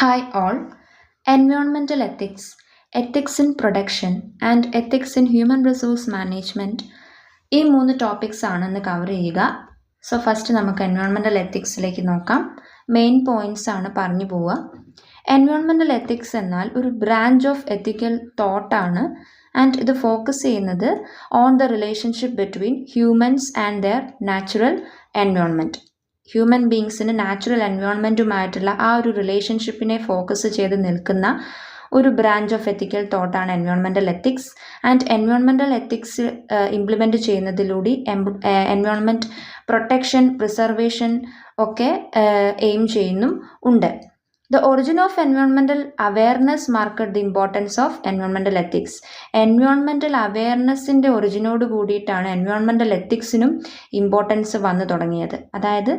Hi all. Environmental ethics, ethics in production and ethics in human resource management ഈ മൂന്ന് topics ആണ് ഇന്ന് cover ചെയ്യുക. സോ ഫസ്റ്റ് നമുക്ക് എൻവയോൺമെൻറ്റൽ എത്തിക്സിലേക്ക് നോക്കാം. മെയിൻ പോയിൻറ്റ്സ് ആണ് പറഞ്ഞു പോവുക. എൻവയോൺമെൻറ്റൽ എത്തിക്സ് എന്നാൽ ഒരു ബ്രാഞ്ച് ഓഫ് എത്തിക്കൽ തോട്ടാണ് ആൻഡ് ഇത് ഫോക്കസ് ചെയ്യുന്നത് on the relationship between humans and their natural environment. Human ബീങ്സിന് നാച്ചുറൽ എൻവയോൺമെൻറ്റുമായിട്ടുള്ള ആ ഒരു റിലേഷൻഷിപ്പിനെ ഫോക്കസ് ചെയ്ത് നിൽക്കുന്ന ഒരു ബ്രാഞ്ച് ഓഫ് എത്തിക്കൽ തോട്ടാണ് environmental ethics. And environmental ethics implement ചെയ്യുന്നതിലൂടെ എൻവയോൺമെൻറ്റ് പ്രൊട്ടക്ഷൻ, പ്രിസർവേഷൻ ഒക്കെ എയിം ചെയ്യുന്നും ഉണ്ട്. The origin of environmental awareness marked the importance of environmental ethics. Environmental അവെയർനെസ്സിൻ്റെ ഒറിജിനോട് കൂടിയിട്ടാണ് എൻവയോൺമെൻറ്റൽ എത്തിക്സിനും ഇമ്പോർട്ടൻസ് വന്നു തുടങ്ങിയത്. അതായത്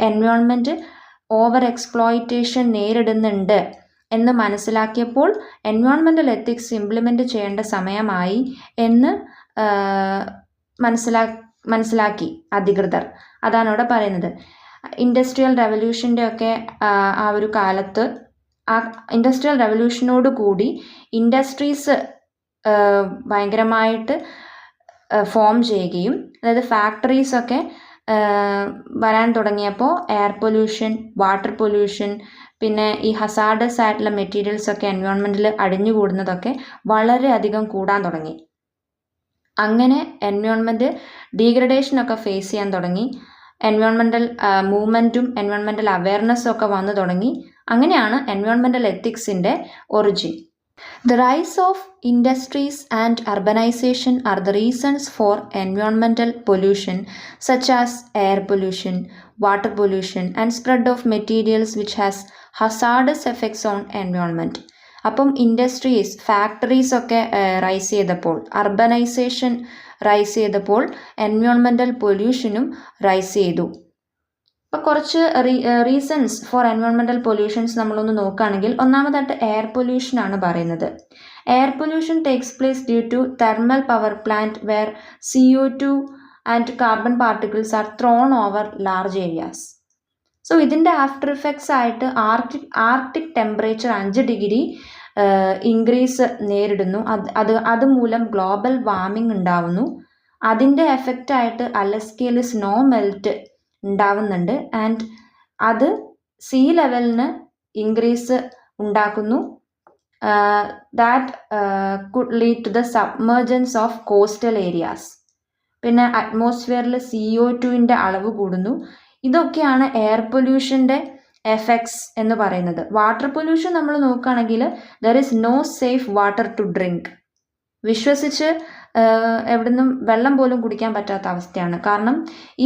എൻവയോൺമെൻറ്റ് ഓവർ എക്സ്പ്ലോയിറ്റേഷൻ നേരിടുന്നുണ്ട് എന്ന് മനസ്സിലാക്കിയപ്പോൾ എൻവയോൺമെൻറ്റൽ എത്തിക്സ് ഇംപ്ലിമെൻ്റ് ചെയ്യേണ്ട സമയമായി എന്ന് മനസ്സിലാക്കി അധികൃതർ. അതാണ് ഇവിടെ പറയുന്നത്. ഇൻഡസ്ട്രിയൽ റെവല്യൂഷൻ്റെ ഒക്കെ ആ ഒരു കാലത്ത് ഇൻഡസ്ട്രിയൽ റെവല്യൂഷനോട് കൂടി ഇൻഡസ്ട്രീസ് ഭയങ്കരമായിട്ട് ഫോം ചെയ്യുകയും അതായത് ഫാക്ടറീസൊക്കെ വരാൻ തുടങ്ങിയപ്പോൾ എയർ പൊല്യൂഷൻ, വാട്ടർ പൊല്യൂഷൻ, പിന്നെ ഈ ഹസാർഡസ് ആയിട്ടുള്ള മെറ്റീരിയൽസൊക്കെ എൻവയോൺമെൻറ്റിൽ അടിഞ്ഞുകൂടുന്നതൊക്കെ വളരെയധികം കൂടാൻ തുടങ്ങി. അങ്ങനെ എൻവയോൺമെൻറ്റ് ഡീഗ്രഡേഷനൊക്കെ ഫേസ് ചെയ്യാൻ തുടങ്ങി. എൻവയോൺമെൻറ്റൽ മൂവ്മെൻറ്റും എൻവയോൺമെൻറ്റൽ അവെയർനെസ്സും ഒക്കെ വന്നു തുടങ്ങി. അങ്ങനെയാണ് എൻവയോൺമെൻറ്റൽ എത്തിക്സിൻ്റെ origin. The rise of industries and urbanization are the reasons for environmental pollution such as air pollution, water pollution and spread of materials which has hazardous effects on environment. അപ്പം industries, factories ഒക്കെ rice ചെയ്തപ്പോൾ, urbanisation rice ചെയ്തപ്പോൾ environmental പൊല്യൂഷനും rice ചെയ്തു. അപ്പോൾ കുറച്ച് reasons for environmental pollutions നമ്മളൊന്ന് നോക്കുകയാണെങ്കിൽ ഒന്നാമതായിട്ട് എയർ പൊല്യൂഷനാണ് പറയുന്നത്. Air pollution takes place due to thermal power plant where CO2 and carbon particles are thrown over large areas. So ഇതിൻ്റെ ആഫ്റ്റർ ഇഫക്ട്സ് ആയിട്ട് ആർട്ടിക് ടെമ്പറേച്ചർ 5 ഡിഗ്രി ഇൻക്രീസ് നേരിടുന്നു. അതുമൂലം global warming ഉണ്ടാവുന്നു. അതിൻ്റെ എഫക്റ്റായിട്ട് അലസ്കയിൽ സ്നോ മെൽറ്റ് ഉണ്ടാവുന്നുണ്ട്. ആൻഡ് അത് സീ ലെവലിന് ഇൻക്രീസ് ഉണ്ടാക്കുന്നു. That could lead to the submergence of coastal areas. പിന്നെ അറ്റ്മോസ്ഫിയറിൽ CO2ൻ്റെ അളവ് കൂടുന്നു. ഇതൊക്കെയാണ് എയർ പൊല്യൂഷൻ്റെ എഫക്ട്സ് എന്ന് പറയുന്നത്. വാട്ടർ പൊല്യൂഷൻ നമ്മൾ നോക്കുകയാണെങ്കിൽ there is no safe water to drink. വിശ്വസിച്ച് എവിടുന്നും വെള്ളം പോലും കുടിക്കാൻ പറ്റാത്ത അവസ്ഥയാണ്. കാരണം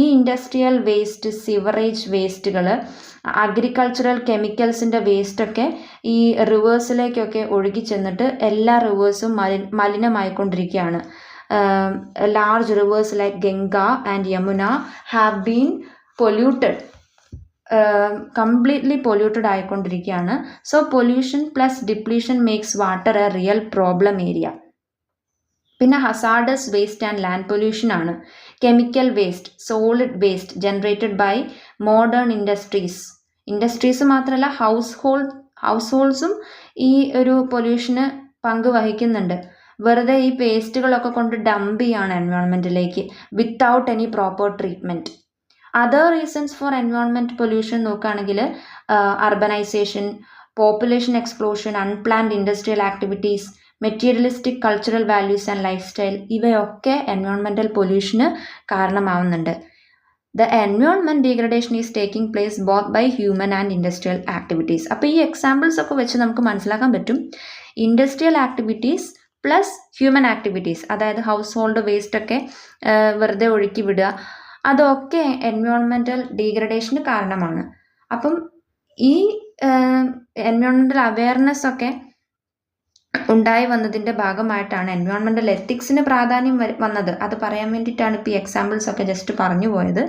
ഈ ഇൻഡസ്ട്രിയൽ വേസ്റ്റ്, സിവറേജ് വേസ്റ്റുകൾ, അഗ്രികൾച്ചറൽ കെമിക്കൽസിൻ്റെ വേസ്റ്റൊക്കെ ഈ റിവേഴ്സിലേക്കൊക്കെ ഒഴുകി ചെന്നിട്ട് എല്ലാ റിവേഴ്സും മലിനമായിക്കൊണ്ടിരിക്കുകയാണ്. Large rivers like Ganga and Yamuna have been polluted, completely polluted ആയിക്കൊണ്ടിരിക്കുകയാണ്. So pollution plus depletion makes water a real problem area. പിന്നെ hazardous waste and land pollution ആണ്. Chemical waste, solid waste generated by modern industries മാത്രമല്ല house ഹോൾഡ്സും ഈ ഒരു പൊല്യൂഷന് പങ്ക് വഹിക്കുന്നുണ്ട്. വെറുതെ ഈ പേസ്റ്റുകളൊക്കെ കൊണ്ട് ഡംപ് ചെയ്യാണ് എൻവയോൺമെൻറ്റിലേക്ക് without any proper treatment. Other reasons for environment pollution നോക്കുകയാണെങ്കിൽ urbanisation, population explosion, unplanned industrial activities, materialistic cultural values and lifestyle, ഇവയൊക്കെ എൻവയോൺമെൻറ്റൽ പൊല്യൂഷന് കാരണമാവുന്നുണ്ട്. The environment degradation is taking place both by human and industrial activities. അപ്പോൾ ഈ examples ഒക്കെ വെച്ച് നമുക്ക് മനസ്സിലാക്കാൻ പറ്റും industrial activities plus human activities, അതായത് ഹൗസ് ഹോൾഡ് വേസ്റ്റൊക്കെ വെറുതെ ഒഴുക്കി വിടുക, അതൊക്കെ എൻവയോൺമെൻറ്റൽ ഡീഗ്രഡേഷന് കാരണമാണ്. അപ്പം ഈ എൻവയോൺമെൻറ്റൽ അവെയർനെസ് ഒക്കെ ഉണ്ടായി വന്നതിൻ്റെ ഭാഗമായിട്ടാണ് എൻവയോൺമെൻറ്റൽ എത്തിക്സിന് പ്രാധാന്യം വന്നത്. അത് പറയാൻ വേണ്ടിയിട്ടാണ് ഇപ്പോൾ ഈ എക്സാമ്പിൾസ് ഒക്കെ ജസ്റ്റ് പറഞ്ഞു പോയത്.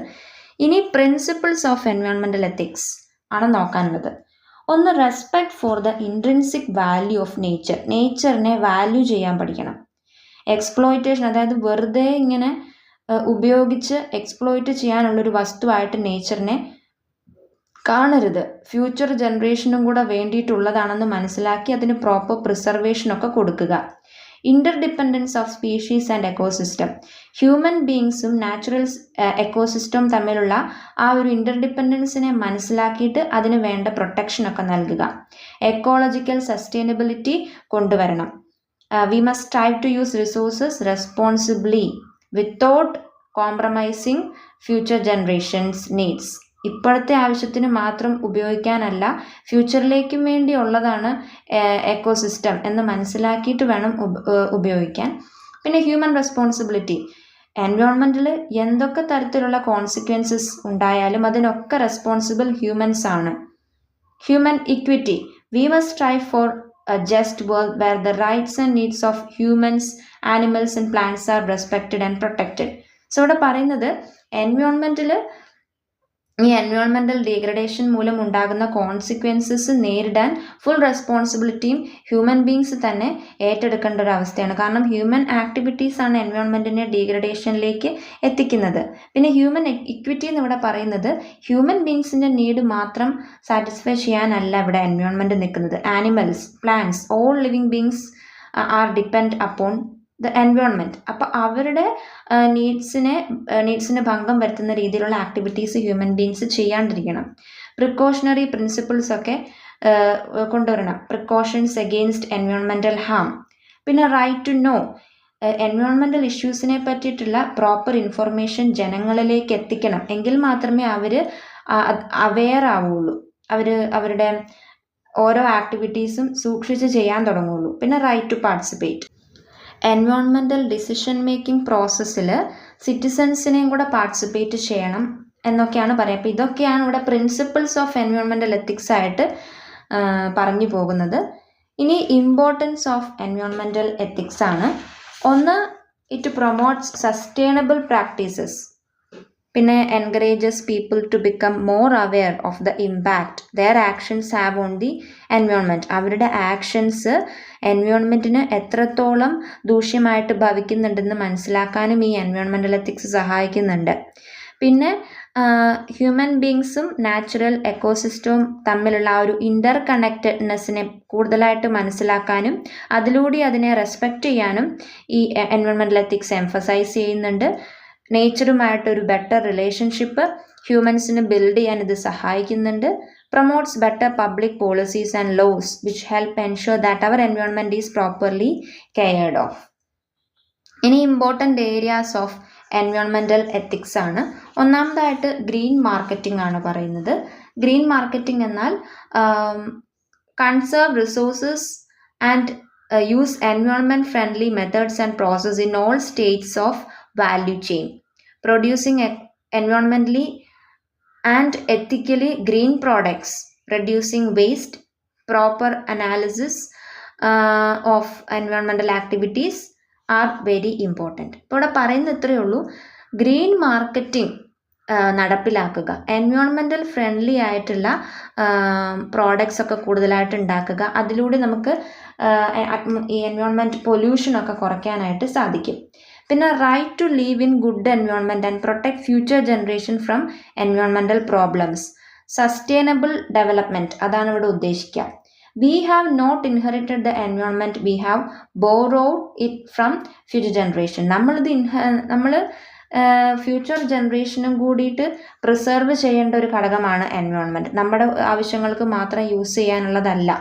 ഇനി പ്രിൻസിപ്പിൾസ് ഓഫ് എൻവയോൺമെൻറ്റൽ എത്തിക്സ് ആണ് നോക്കാനുള്ളത്. ഒന്ന്, respect for the intrinsic value of nature. നേച്ചറിനെ വാല്യൂ ചെയ്യാൻ പഠിക്കണം. എക്സ്പ്ലോയിറ്റേഷൻ, അതായത് വെറുതെ ഇങ്ങനെ ഉപയോഗിച്ച് എക്സ്പ്ലോയിറ്റ് ചെയ്യാനുള്ളൊരു വസ്തുവായിട്ട് നേച്ചറിനെ കാണരുത്. ഫ്യൂച്ചർ ജനറേഷനും കൂടെ വേണ്ടിയിട്ടുള്ളതാണെന്ന് മനസ്സിലാക്കി അതിന് പ്രോപ്പർ പ്രിസർവേഷനൊക്കെ കൊടുക്കുക. Interdependence of species and ecosystem. Human ബീങ്സും നാച്ചുറൽ എക്കോസിസ്റ്റവും തമ്മിലുള്ള ആ ഒരു ഇന്റർഡിപ്പെൻഡൻസിനെ മനസ്സിലാക്കിയിട്ട് അതിന് വേണ്ട പ്രൊട്ടക്ഷനൊക്കെ നൽകുക. എക്കോളജിക്കൽ സസ്റ്റൈനബിലിറ്റി കൊണ്ടുവരണം. We must strive to use resources responsibly without compromising future generations needs. ഇപ്പോഴത്തെ ആവശ്യത്തിന് മാത്രം ഉപയോഗിക്കാനല്ല, ഫ്യൂച്ചറിലേക്കും വേണ്ടിയുള്ളതാണ് എക്കോസിസ്റ്റം എന്ന് മനസ്സിലാക്കിയിട്ട് വേണം ഉപയോഗിക്കാൻ. പിന്നെ ഹ്യൂമൻ റെസ്പോൺസിബിലിറ്റി. എൻവയോൺമെൻറ്റിൽ എന്തൊക്കെ തരത്തിലുള്ള കോൺസിക്വൻസസ് ഉണ്ടായാലും അതിനൊക്കെ റെസ്പോൺസിബിൾ ഹ്യൂമൻസ് ആണ്. Human equity. V must strive four a just world where the rights and needs of humans, animals and plants are respected and protected. So ഇവിടെ പറയുന്നത് ഈ എൻവയോൺമെൻറ്റൽ ഡീഗ്രഡേഷൻ മൂലം ഉണ്ടാകുന്ന കോൺസിക്വൻസസ് നേരിടാൻ ഫുൾ റെസ്പോൺസിബിലിറ്റിയും ഹ്യൂമൻ ബീങ്സ് തന്നെ ഏറ്റെടുക്കേണ്ട ഒരു അവസ്ഥയാണ്. കാരണം ഹ്യൂമൻ ആക്ടിവിറ്റീസ് ആണ് എൻവയോൺമെൻറ്റിനെ ഡീഗ്രഡേഷനിലേക്ക് എത്തിക്കുന്നത്. പിന്നെ ഹ്യൂമൻ ഇക്വിറ്റി എന്ന് ഇവിടെ പറയുന്നത് ഹ്യൂമൻ ബീങ്സിൻ്റെ നീഡ് മാത്രം സാറ്റിസ്ഫൈ ചെയ്യാനല്ല ഇവിടെ എൻവയോൺമെൻറ്റ് നിൽക്കുന്നത്. Animals, plants, all living beings are depend upon the environment. അപ്പോൾ അവരുടെ നീഡ്സിന് ഭംഗം വരുത്തുന്ന രീതിയിലുള്ള ആക്ടിവിറ്റീസ് ഹ്യൂമൻ ബീങ്സ് ചെയ്യാണ്ടിരിക്കണം. പ്രിക്കോഷണറി പ്രിൻസിപ്പിൾസ് ഒക്കെ കൊണ്ടുവരണം. Precautions against environmental harm. പിന്നെ റൈറ്റ് ടു നോ. എൻവയോൺമെൻറ്റൽ ഇഷ്യൂസിനെ പറ്റിയിട്ടുള്ള പ്രോപ്പർ ഇൻഫർമേഷൻ ജനങ്ങളിലേക്ക് എത്തിക്കണം. എങ്കിൽ മാത്രമേ അവർ അവെയർ ആവുള്ളൂ. അവരുടെ ഓരോ ആക്ടിവിറ്റീസും സൂക്ഷിച്ച് ചെയ്യാൻ തുടങ്ങുള്ളൂ. പിന്നെ right to participate. Environmental decision making പ്രോസസ്സിൽ സിറ്റിസൺസിനെയും കൂടെ പാർട്ടിസിപ്പേറ്റ് ചെയ്യണം എന്നൊക്കെയാണ് പറയുക. അപ്പോൾ ഇതൊക്കെയാണ് ഇവിടെ പ്രിൻസിപ്പിൾസ് ഓഫ് എൻവയോൺമെൻറ്റൽ എത്തിക്സ് ആയിട്ട് പറഞ്ഞു പോകുന്നത്. ഇനി ഇമ്പോർട്ടൻസ് ഓഫ് എൻവയോൺമെൻറ്റൽ എത്തിക്സ് ആണ്. ഒന്ന്, ഇറ്റ് പ്രൊമോട്ട്സ് സസ്റ്റൈനബിൾ പ്രാക്ടീസസ്. പിന്നെ encourages people to become more aware of the impact their actions have on the environment. അവരുടെ ആക്ഷൻസ് എൻവയോൺമെൻറ്റിന് എത്രത്തോളം ദൂഷ്യമായിട്ട് ഭവിക്കുന്നുണ്ടെന്ന് മനസ്സിലാക്കാനും ഈ എൻവയോൺമെൻറ്റൽ എത്തിക്സ് സഹായിക്കുന്നുണ്ട്. പിന്നെ ഹ്യൂമൻ ബീങ്സും നാച്ചുറൽ എക്കോസിസ്റ്റവും തമ്മിലുള്ള ആ ഒരു ഇൻ്റർ കണക്റ്റഡ്നെസ്സിനെ കൂടുതലായിട്ട് മനസ്സിലാക്കാനും അതിലൂടെ അതിനെ റെസ്പെക്റ്റ് ചെയ്യാനും ഈ എൻവയോൺമെൻറ്റൽ എത്തിക്സ് എംഫസൈസ് ചെയ്യുന്നുണ്ട്. നേച്ചറുമായിട്ടൊരു ബെറ്റർ റിലേഷൻഷിപ്പ് ഹ്യൂമൻസിന് ബിൽഡ് ചെയ്യാൻ ഇത് സഹായിക്കുന്നുണ്ട്. Promotes better public policies and laws which help ensure that our environment is properly cared of. ഇനി important areas of environmental ethics ആണ്. ഒന്നാമതായിട്ട് ഗ്രീൻ മാർക്കറ്റിംഗ് ആണ് പറയുന്നത്. ഗ്രീൻ മാർക്കറ്റിംഗ് എന്നാൽ conserve resources and use environment friendly methods and process in all states of value chain, producing environmentally and ethically green products, reducing waste, proper analysis of environmental activities are very important. ഇപ്പോൾ ഇവിടെ പറയുന്നത് ഇത്രയേ ഉള്ളൂ. Green marketing നടപ്പിലാക്കുക, environmental friendly ആയിട്ടുള്ള products ഒക്കെ കൂടുതലായിട്ട് ഉണ്ടാക്കുക. അതിലൂടെ നമുക്ക് ഈ എൻവയോൺമെൻറ്റ് പൊല്യൂഷനൊക്കെ കുറയ്ക്കാനായിട്ട് സാധിക്കും. പിന്നെ right to live in good environment and protect future generation from environmental problems. Sustainable development അതാണ് ഇവിടെ ഉദ്ദേശിക്കുക. We have not inherited the environment, we have borrowed it from future generation. നമ്മൾ ഫ്യൂച്ചർ ജനറേഷനും കൂടിയിട്ട് പ്രിസർവ് ചെയ്യേണ്ട ഒരു ഘടകമാണ് എൻവയോൺമെൻറ്റ്. നമ്മുടെ ആവശ്യങ്ങൾക്ക് മാത്രം യൂസ് ചെയ്യാനുള്ളതല്ല.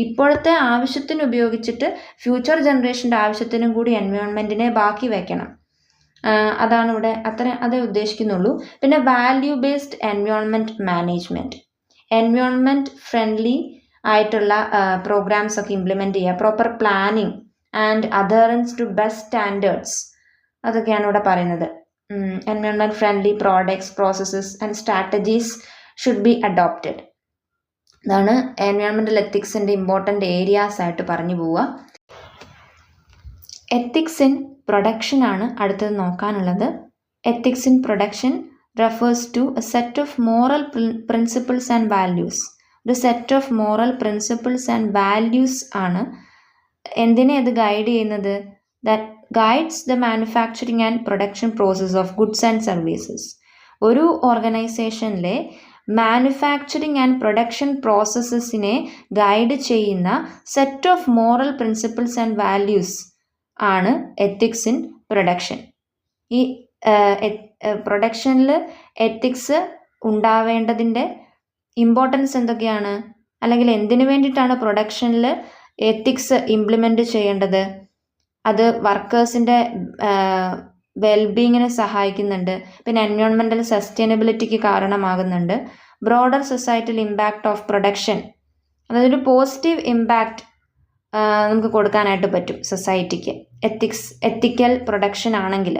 ഇപ്പോഴത്തെ ആവശ്യത്തിന് ഉപയോഗിച്ചിട്ട് ഫ്യൂച്ചർ ജനറേഷൻ്റെ ആവശ്യത്തിനും കൂടി എൻവയോൺമെൻറ്റിനെ ബാക്കി വയ്ക്കണം. അതാണ് ഇവിടെ അതേ ഉദ്ദേശിക്കുന്നുള്ളൂ. പിന്നെ value based environment management. Environment friendly ആയിട്ടുള്ള പ്രോഗ്രാംസ് ഒക്കെ ഇംപ്ലിമെൻറ്റ് ചെയ്യുക. Proper planning and adherence to best standards അതൊക്കെയാണ് ഇവിടെ പറയുന്നത്. Environment friendly products, processes and strategies should be adopted. ഇതാണ് എൻവയോൺമെൻറ്റൽ എത്തിക്സിൻ്റെ ഇമ്പോർട്ടൻ്റ് ഏരിയാസ് ആയിട്ട് പറഞ്ഞു പോവുക. എത്തിക്സ് ഇൻ പ്രൊഡക്ഷൻ ആണ് അടുത്തത് നോക്കാനുള്ളത്. Ethics in production refers to a set of moral principles and values. ഒരു set of moral principles and values ആണ്. എന്തിനെ അത് ഗൈഡ് ചെയ്യുന്നത്? That guides the manufacturing and production process of goods and services. ഒരു ഓർഗനൈസേഷനിലെ മാനുഫാക്ചറിങ് ആൻഡ് പ്രൊഡക്ഷൻ പ്രോസസ്സസിനെ ഗൈഡ് ചെയ്യുന്ന set of moral principles and values ആണ് ethics in production. ഈ പ്രൊഡക്ഷനിൽ ethics ഉണ്ടാവേണ്ടതിൻ്റെ importance എന്തൊക്കെയാണ്, അല്ലെങ്കിൽ എന്തിനു വേണ്ടിയിട്ടാണ് പ്രൊഡക്ഷനിൽ എത്തിക്സ് ഇംപ്ലിമെൻ്റ് ചെയ്യേണ്ടത്? അത് വർക്കേഴ്സിൻ്റെ വെൽബീങ്ങിനെ സഹായിക്കുന്നുണ്ട്, പിന്നെ എൻവയോൺമെൻറ്റൽ സസ്റ്റൈനബിലിറ്റിക്ക് കാരണമാകുന്നുണ്ട്, broader societal impact of production, അതായത് ഒരു പോസിറ്റീവ് ഇമ്പാക്റ്റ് നമുക്ക് കൊടുക്കാനായിട്ട് പറ്റും സൊസൈറ്റിക്ക് എത്തിക്കൽ പ്രൊഡക്ഷൻ ആണെങ്കിൽ.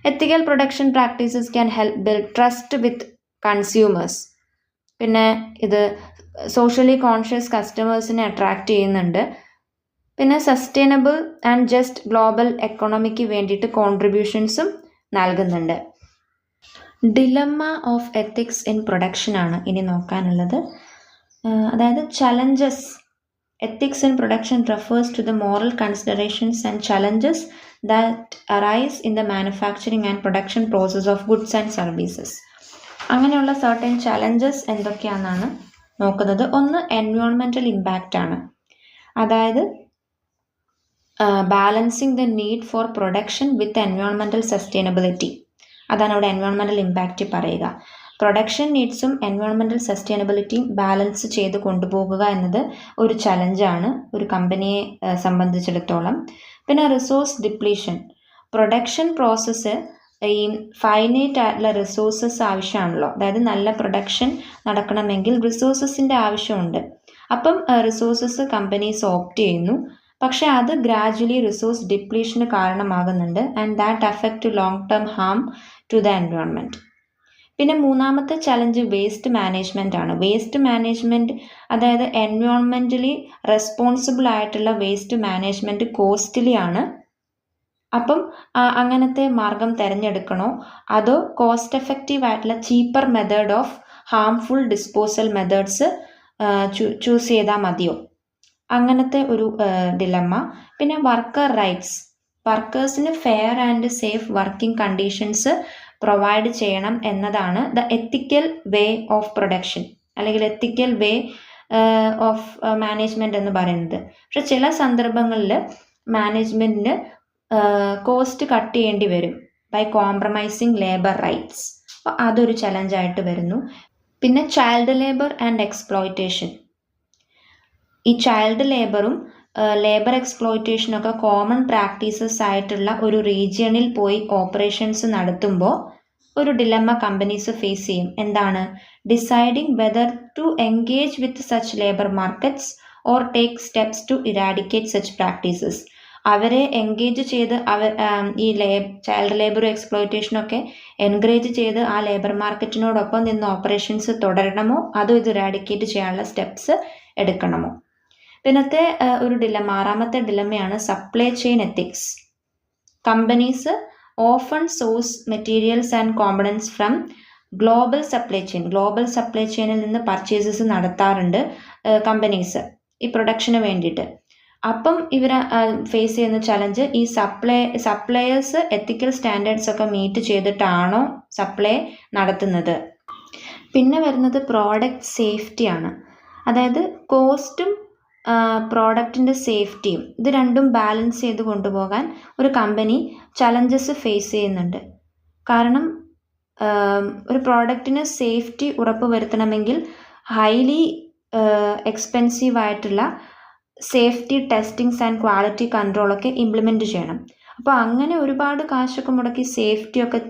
Ethical production practices can help build trust with consumers. പിന്നെ ഇത് സോഷ്യലി കോൺഷ്യസ് കസ്റ്റമേഴ്സിനെ അട്രാക്റ്റ് ചെയ്യുന്നുണ്ട്. പിന്നെ സസ്റ്റൈനബിൾ ആൻഡ് ജസ്റ്റ് ഗ്ലോബൽ എക്കോണമിക്ക് വേണ്ടിയിട്ട് കോൺട്രിബ്യൂഷൻസും നൽകുന്നുണ്ട്. Dilemma of ethics in production ആണ് ഇനി നോക്കാനുള്ളത്. അതായത് challenges. Ethics in production refers to the moral considerations and challenges that arise in the manufacturing and production process of goods and services. അങ്ങനെയുള്ള certain challenges എന്തൊക്കെയാണെന്നാണ് നോക്കുന്നത്. ഒന്ന് എൻവയോൺമെൻറ്റൽ ഇമ്പാക്റ്റ് ആണ്. അതായത് balancing the need for production with environmental sustainability. അതാണ് അവിടെ environmental impact പറയുക. Production നീഡ്സും environmental സസ്റ്റൈനബിലിറ്റിയും balance ചെയ്ത് കൊണ്ടുപോകുക എന്നത് ഒരു ചലഞ്ചാണ് ഒരു കമ്പനിയെ സംബന്ധിച്ചിടത്തോളം. പിന്നെ റിസോഴ്സ് ഡിപ്ലീഷൻ. പ്രൊഡക്ഷൻ പ്രോസസ്സ് ഈ ഫൈനൈറ്റ് ആയിട്ടുള്ള റിസോഴ്സസ് ആവശ്യമാണല്ലോ. അതായത് നല്ല പ്രൊഡക്ഷൻ നടക്കണമെങ്കിൽ റിസോഴ്സസിൻ്റെ ആവശ്യമുണ്ട്. അപ്പം റിസോഴ്സസ് കമ്പനീസ് ഓപ്റ്റ് ചെയ്യുന്നു. പക്ഷേ അത് ഗ്രാജ്വലി റിസോഴ്സ് ഡിപ്ലീഷന് കാരണമാകുന്നുണ്ട്. And that affect long term harm to the environment. പിന്നെ മൂന്നാമത്തെ ചലഞ്ച് വേസ്റ്റ് മാനേജ്മെൻ്റ് ആണ്. വേസ്റ്റ് മാനേജ്മെൻറ്റ് അതായത് എൻവയോൺമെൻ്റലി റെസ്പോൺസിബിൾ ആയിട്ടുള്ള വേസ്റ്റ് മാനേജ്മെൻറ്റ് കോസ്റ്റ്ലി ആണ്. അപ്പം അങ്ങനത്തെ മാർഗം തിരഞ്ഞെടുക്കണോ അതോ കോസ്റ്റ് എഫക്റ്റീവ് ആയിട്ടുള്ള cheaper method of harmful disposal methods choose ചെയ്താൽ മതിയോ? അങ്ങനത്തെ ഒരു ഡിലമ്മ. പിന്നെ വർക്കർ റൈറ്റ്സ്. വർക്കേഴ്സിന് fair and safe working conditions provide ചെയ്യണം എന്നതാണ് the ethical way of production അല്ലെങ്കിൽ എത്തിക്കൽ വേ ഓഫ് മാനേജ്മെൻറ്റ് എന്ന് പറയുന്നത്. പക്ഷെ ചില സന്ദർഭങ്ങളിൽ മാനേജ്മെൻറ്റിന് കോസ്റ്റ് കട്ട് ചെയ്യേണ്ടി വരും ബൈ കോംപ്രമൈസിങ് ലേബർ റൈറ്റ്സ്. അപ്പോൾ അതൊരു ചലഞ്ചായിട്ട് വരുന്നു. പിന്നെ ചൈൽഡ് ലേബർ ആൻഡ് എക്സ്പ്ലോയിറ്റേഷൻ. ഈ ചൈൽഡ് ലേബറും ലേബർ എക്സ്പ്ലോയിറ്റേഷനൊക്കെ കോമൺ പ്രാക്ടീസസ് ആയിട്ടുള്ള ഒരു റീജിയണിൽ പോയി ഓപ്പറേഷൻസ് നടത്തുമ്പോൾ ഒരു ഡിലമ്മ കമ്പനീസ് ഫേസ് ചെയ്യും. എന്താണ്? Deciding whether to engage with such labour markets or take steps to eradicate such practices. അവരെ എൻഗേജ് ചെയ്ത് ഈ ചൈൽഡ് ലേബറും എക്സ്പ്ലോയിറ്റേഷനൊക്കെ എൻകറേജ് ചെയ്ത് ആ ലേബർ മാർക്കറ്റിനോടൊപ്പം നിന്ന് ഓപ്പറേഷൻസ് തുടരണമോ അതോ ഇത് ഇറാഡിക്കേറ്റ് ചെയ്യാനുള്ള സ്റ്റെപ്സ് എടുക്കണമോ? പിന്നത്തെ ഒരു ഡിലമ്മ, ആറാമത്തെ ഡിലമ്മയാണ് supply chain ethics. Companies often source materials and components from global supply chain. Global supply ചെയിനിൽ നിന്ന് പർച്ചേസസ് നടത്താറുണ്ട് കമ്പനീസ് ഈ പ്രൊഡക്ഷന് വേണ്ടിയിട്ട്. അപ്പം ഇവർ ഫേസ് ചെയ്യുന്ന ചലഞ്ച് ഈ സപ്ലയേഴ്സ് എത്തിക്കൽ സ്റ്റാൻഡേർഡ്സ് ഒക്കെ മീറ്റ് ചെയ്തിട്ടാണോ സപ്ലൈ നടത്തുന്നത്. പിന്നെ വരുന്നത് പ്രോഡക്റ്റ് സേഫ്റ്റിയാണ്. അതായത് കോസ്റ്റും പ്രോഡക്റ്റിൻ്റെ സേഫ്റ്റിയും ഇത് രണ്ടും ബാലൻസ് ചെയ്ത് കൊണ്ടുപോകാൻ ഒരു കമ്പനി ചലഞ്ചസ് ഫേസ് ചെയ്യുന്നുണ്ട്. കാരണം ഒരു പ്രോഡക്റ്റിന് സേഫ്റ്റി ഉറപ്പ് വരുത്തണമെങ്കിൽ ഹൈലി എക്സ്പെൻസീവ് ആയിട്ടുള്ള safety testings and quality കൺട്രോളൊക്കെ implement ചെയ്യണം. അപ്പോൾ അങ്ങനെ ഒരുപാട് കാശൊക്കെ മുടക്കി സേഫ്റ്റിയൊക്കെ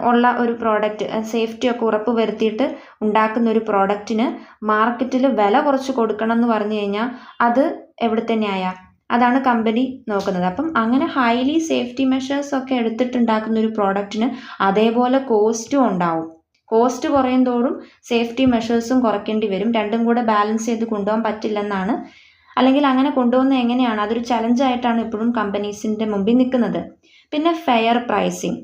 ഉള്ള ഒരു പ്രോഡക്റ്റ്, സേഫ്റ്റിയൊക്കെ ഉറപ്പ് വരുത്തിയിട്ട് ഉണ്ടാക്കുന്ന ഒരു പ്രോഡക്റ്റിന് മാർക്കറ്റിൽ വില കുറച്ച് കൊടുക്കണം എന്ന് പറഞ്ഞു കഴിഞ്ഞാൽ അത് എവിടുത്തെ ന്യായം? അതാണ് കമ്പനി നോക്കുന്നത്. അപ്പം അങ്ങനെ ഹൈലി സേഫ്റ്റി മെഷേഴ്സൊക്കെ എടുത്തിട്ടുണ്ടാക്കുന്ന ഒരു പ്രോഡക്റ്റിന് അതേപോലെ കോസ്റ്റും ഉണ്ടാവും. കോസ്റ്റ് കുറയും തോറും സേഫ്റ്റി മെഷേഴ്സും കുറയ്ക്കേണ്ടി വരും. രണ്ടും കൂടെ ബാലൻസ് ചെയ്ത് കൊണ്ടുപോകാൻ പറ്റില്ലെന്നാണ്. അല്ലെങ്കിൽ അങ്ങനെ കൊണ്ടുപോകുന്നത് എങ്ങനെയാണ്? അതൊരു ചലഞ്ചായിട്ടാണ് ഇപ്പോഴും കമ്പനീസിൻ്റെ മുമ്പിൽ നിൽക്കുന്നത്. പിന്നെ fair pricing.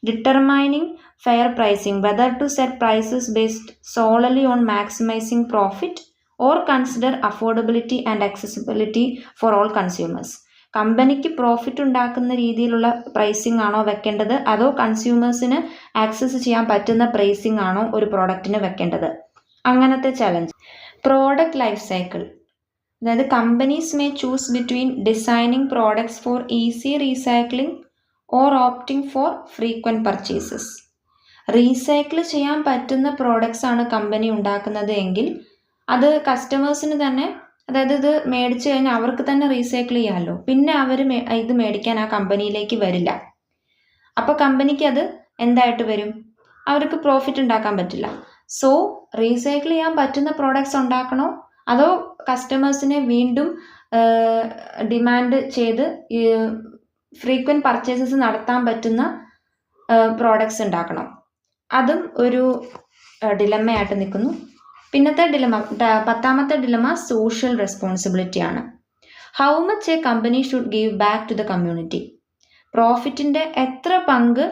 Determining fair pricing, whether to set prices based solely on maximizing profit or consider affordability and accessibility for all consumers. കമ്പനിക്ക് പ്രോഫിറ്റ് ഉണ്ടാക്കുന്ന രീതിയിലുള്ള പ്രൈസിംഗ് ആണോ വെക്കേണ്ടത്, അതോ കൺസ്യൂമേഴ്സിന് ആക്സസ് ചെയ്യാൻ പറ്റുന്ന പ്രൈസിംഗ് ആണോ ഒരു പ്രോഡക്റ്റിന് വെക്കേണ്ടത്, അങ്ങനത്തെ ചലഞ്ച്. പ്രോഡക്റ്റ് ലൈഫ് സൈക്കിൾ, അതായത് companies may choose between designing products four easy recycling or opting four frequent purchases. Recycle ചെയ്യാൻ പറ്റുന്ന പ്രോഡക്ട്സ് ആണ് കമ്പനി ഉണ്ടാക്കുന്നത് എങ്കിൽ അത് കസ്റ്റമേഴ്സിന് തന്നെ, അതായത് ഇത് മേടിച്ചു കഴിഞ്ഞാൽ അവർക്ക് തന്നെ റീസൈക്കിൾ ചെയ്യാമല്ലോ, പിന്നെ അവർ ഇത് മേടിക്കാൻ ആ കമ്പനിയിലേക്ക് വരില്ല. അപ്പോൾ കമ്പനിക്ക് അത് എന്തായിട്ട് വരും, അവർക്ക് പ്രോഫിറ്റ് ഉണ്ടാക്കാൻ പറ്റില്ല. സോ റീസൈക്കിൾ ചെയ്യാൻ പറ്റുന്ന പ്രോഡക്ട്സ് ഉണ്ടാക്കണോ അതോ കസ്റ്റമേഴ്സിനെ വീണ്ടും ഡിമാൻഡ് ചെയ്ത് ഫ്രീക്വൻറ്റ് പർച്ചേസസ് നടത്താൻ പറ്റുന്ന പ്രോഡക്ട്സ് ഉണ്ടാക്കണം, അതും ഒരു ഡിലമ്മയായിട്ട് നിൽക്കുന്നു. പിന്നത്തെ ഡിലമ, 10ാമത്തെ ഡിലമ സോഷ്യൽ റെസ്പോൺസിബിലിറ്റി ആണ്. How much a company should give back to the community. പ്രോഫിറ്റിൻ്റെ എത്ര പങ്ക്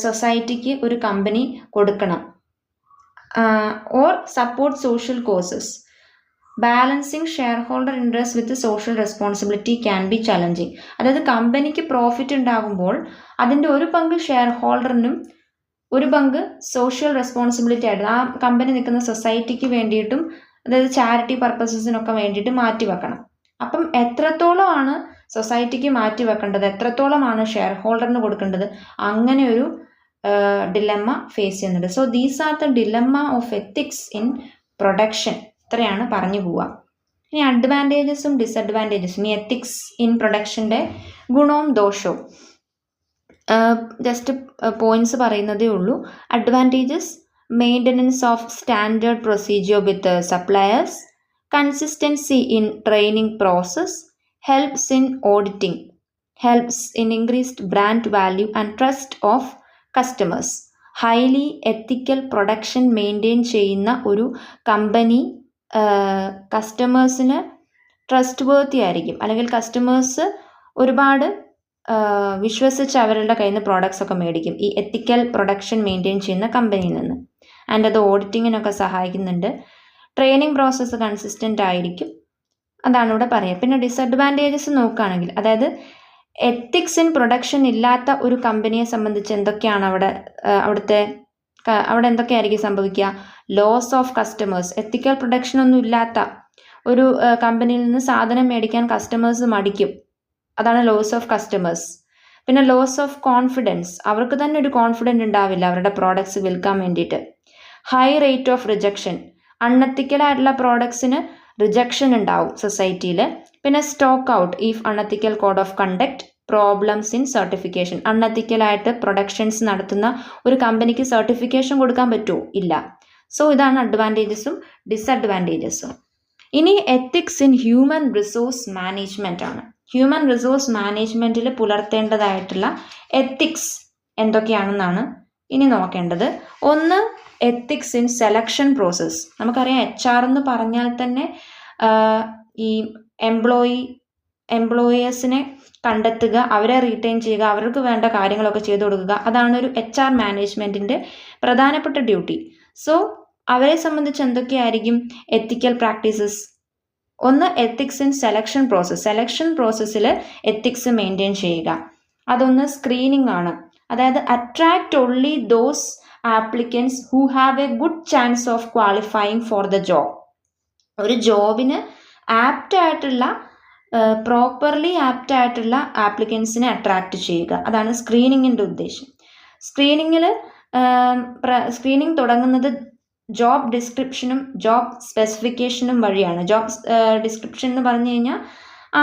സൊസൈറ്റിക്ക് ഒരു കമ്പനി കൊടുക്കണം. Or support social causes. Balancing shareholder interest with social responsibility can be challenging. അതായത് കമ്പനിക്ക് പ്രോഫിറ്റ് ഉണ്ടാകുമ്പോൾ അതിൻ്റെ ഒരു പങ്ക് ഷെയർ ഹോൾഡറിനും ഒരു പങ്ക് സോഷ്യൽ റെസ്പോൺസിബിലിറ്റി ആയിട്ട് ആ കമ്പനി നിൽക്കുന്ന സൊസൈറ്റിക്ക് വേണ്ടിയിട്ടും, അതായത് ചാരിറ്റി പർപ്പസസിനൊക്കെ വേണ്ടിയിട്ട് മാറ്റി വെക്കണം. അപ്പം എത്രത്തോളമാണ് സൊസൈറ്റിക്ക് മാറ്റി വെക്കേണ്ടത്, എത്രത്തോളമാണ് ഷെയർ ഹോൾഡറിന് കൊടുക്കേണ്ടത്, അങ്ങനെ ഒരു ഡിലമ്മ ഫേസ് ചെയ്യുന്നുണ്ട്. So these are the dilemma of ethics in production. ഇത്രയാണ് പറഞ്ഞു പോവുക. ഇനി അഡ്വാൻറ്റേജസും ഡിസഡ്വാൻറ്റേജസും, ഈ എത്തിക്സ് ഇൻ പ്രൊഡക്ഷൻ്റെ ഗുണവും ദോഷവും ജസ്റ്റ് പോയിന്റ്സ് പറയുന്നതേ ഉള്ളൂ. Advantages: maintenance of standard procedure with suppliers, consistency in training process, helps in auditing, helps in increased brand value and trust of customers. Highly ethical production maintain ചെയ്യുന്ന ഒരു company കസ്റ്റമേഴ്സിന് trust വേർത്തി ആയിരിക്കും, അല്ലെങ്കിൽ customers ഒരുപാട് വിശ്വസിച്ച് അവരുടെ കയ്യിൽ നിന്ന് പ്രോഡക്ട്സ് ഒക്കെ മേടിക്കും ഈ എത്തിക്കൽ പ്രൊഡക്ഷൻ മെയിൻറ്റെയിൻ ചെയ്യുന്ന കമ്പനിയിൽ നിന്ന്. ആൻഡ് അത് ഓഡിറ്റിങ്ങിനൊക്കെ സഹായിക്കുന്നുണ്ട്. ട്രെയിനിങ് പ്രോസസ്സ് കൺസിസ്റ്റൻ്റ് ആയിരിക്കും, അതാണ് ഇവിടെ പറയുക. പിന്നെ ഡിസഡ്വാൻറ്റേജസ് നോക്കുകയാണെങ്കിൽ, അതായത് എത്തിക്സ് ഇൻ പ്രൊഡക്ഷൻ ഇല്ലാത്ത ഒരു കമ്പനിയെ സംബന്ധിച്ച് എന്തൊക്കെയാണ് അവിടെ എന്തൊക്കെയായിരിക്കും സംഭവിക്കുക? Loss of customers. Ethical production ഒന്നും ഇല്ലാത്ത ഒരു കമ്പനിയിൽ നിന്ന് സാധനം മേടിക്കാൻ കസ്റ്റമേഴ്സ് മടിക്കും, അതാണ് ലോസ് ഓഫ് കസ്റ്റമേഴ്സ്. പിന്നെ ലോസ് ഓഫ് കോൺഫിഡൻസ്, അവർക്ക് തന്നെ ഒരു കോൺഫിഡൻറ്റ് ഉണ്ടാവില്ല അവരുടെ പ്രോഡക്ട്സ് വിൽക്കാൻ വേണ്ടിയിട്ട്. ഹൈ റേറ്റ് ഓഫ് റിജക്ഷൻ, അൺഎത്തിക്കലായിട്ടുള്ള പ്രോഡക്ട്സിന് റിജക്ഷൻ ഉണ്ടാവും സൊസൈറ്റിയിൽ. പിന്നെ stock out if unethical code of conduct, problems in certification. അൺഎത്തിക്കലായിട്ട് പ്രൊഡക്ഷൻസ് നടത്തുന്ന ഒരു കമ്പനിക്ക് സർട്ടിഫിക്കേഷൻ കൊടുക്കാൻ പറ്റുമോ? ഇല്ല. സോ ഇതാണ് അഡ്വാൻറ്റേജസും ഡിസഡ്വാൻറ്റേജസും. ഇനി ethics in human resource management ആണ്. ഹ്യൂമൻ റിസോഴ്സ് മാനേജ്മെൻറ്റിൽ പുലർത്തേണ്ടതായിട്ടുള്ള എത്തിക്സ് എന്തൊക്കെയാണെന്നാണ് ഇനി നോക്കേണ്ടത്. ഒന്ന്, എത്തിക്സ് ഇൻ സെലക്ഷൻ പ്രോസസ്സ്. നമുക്കറിയാം HR എന്ന് പറഞ്ഞാൽ തന്നെ ഈ എംപ്ലോയേഴ്സിനെ കണ്ടെത്തുക, അവരെ റീറ്റെയിൻ ചെയ്യുക, അവർക്ക് വേണ്ട കാര്യങ്ങളൊക്കെ ചെയ്തു കൊടുക്കുക, അതാണ് ഒരു HR മാനേജ്മെൻറ്റിൻ്റെ പ്രധാനപ്പെട്ട ഡ്യൂട്ടി. സോ അവരെ സംബന്ധിച്ച് എന്തൊക്കെയായിരിക്കും എത്തിക്കൽ പ്രാക്ടീസസ്? ഒന്ന്, ethics in selection process. Selection പ്രോസസ്സിൽ എത്തിക്സ് മെയിൻറ്റെയിൻ ചെയ്യുക. അതൊന്ന് സ്ക്രീനിങ് ആണ്, അതായത് attract only those applicants who have A good chance of qualifying for the job. ഒരു ജോബിന് ആപ്റ്റായിട്ടുള്ള പ്രോപ്പർലി ആപ്റ്റായിട്ടുള്ള ആപ്ലിക്കൻസിനെ അട്രാക്റ്റ് ചെയ്യുക, അതാണ് സ്ക്രീനിങ്ങിൻ്റെ ഉദ്ദേശം. സ്ക്രീനിങ് തുടങ്ങുന്നത് ജോബ് ഡിസ്ക്രിപ്ഷനും ജോബ് സ്പെസിഫിക്കേഷനും വഴിയാണ്. ജോബ് ഡിസ്ക്രിപ്ഷൻ എന്ന് പറഞ്ഞു കഴിഞ്ഞാൽ ആ